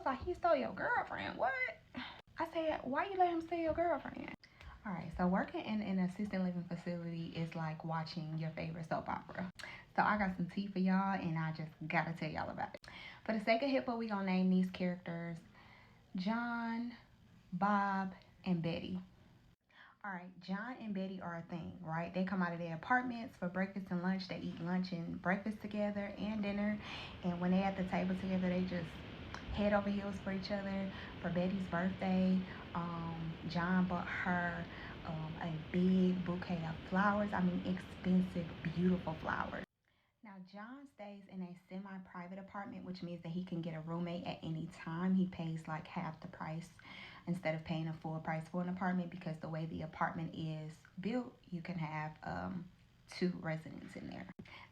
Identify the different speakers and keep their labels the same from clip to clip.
Speaker 1: like, he stole your girlfriend. What? I said, why you let him steal your girlfriend? All right, so working in an assisted living facility is like watching your favorite soap opera. So I got some tea for y'all, and I just gotta tell y'all about it. For the sake of HIPAA, we gonna name these characters John, Bob, and Betty. All right, John and Betty are a thing, right? They come out of their apartments for breakfast and lunch. They eat lunch and breakfast together and dinner. And when they at the table together, they just head over heels for each other. For Betty's birthday, John bought her a big bouquet of flowers. I mean, expensive, beautiful flowers. Now, John stays in a semi-private apartment, which means that he can get a roommate at any time. He pays like half the price instead of paying a full price for an apartment, because the way the apartment is built, you can have 2 residents in there.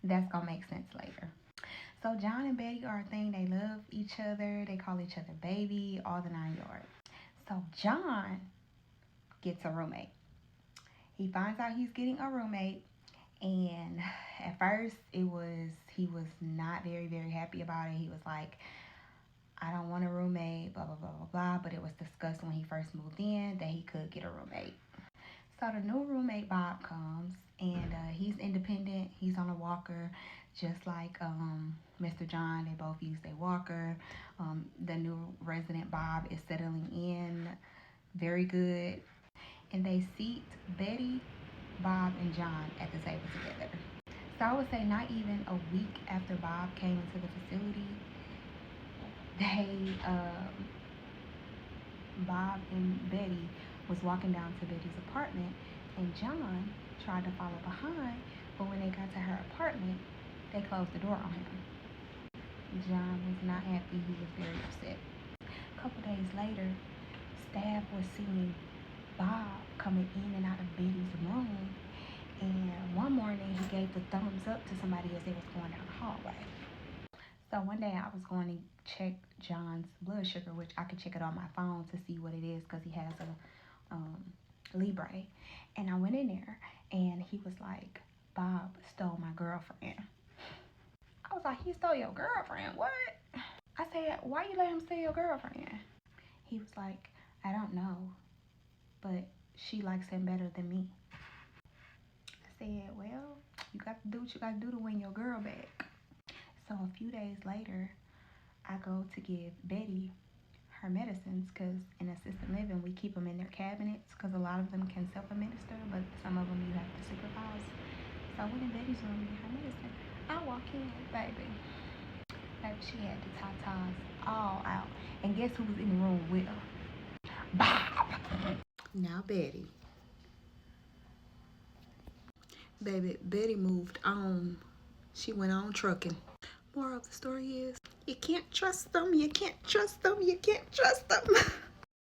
Speaker 1: That's gonna make sense later. So John and Betty are a thing. They love each other. They call each other baby, all the 9 yards. So John gets a roommate. He finds out he's getting a roommate, and at first he was not very happy about it. He was like, I don't want a roommate, blah blah blah blah blah. But it was discussed when he first moved in that he could get a roommate. So the new roommate Bob comes, and he's independent. He's on a walker, just like Mr. John. They both use their walker. The new resident Bob is settling in very good, and they seat Betty, Bob, and John at the table together. So I would say not even a week after Bob came into the facility, Bob and Betty was walking down to Betty's apartment, and John tried to follow behind, but when they got to her apartment, they closed the door on him. John was not happy. He was very upset. A couple days later, staff was seeing Bob coming in and out of Betty's room, and one morning he gave the thumbs up to somebody as they was going down the hallway. So one day I was going to check John's blood sugar, which I could check it on my phone to see what it is, because he has a Libre. And I went in there, and he was like, Bob stole my girlfriend. I was like, he stole your girlfriend? What? I said, why you let him steal your girlfriend? He was like, I don't know, but she likes him better than me. I said, well, you got to do what you got to do to win your girl back. So a few days later, I go to give Betty her medicines, because in assisted living, we keep them in their cabinets, because a lot of them can self-administer, but some of them you have to supervise. So I went in Betty's room to get her medicine. I walk in, baby, she had the tatas all out. And guess who was in the room with her? Bob! Now Betty. Baby, Betty moved on. She went on trucking. Moral of the story is, you can't trust them, you can't trust them, you can't trust them.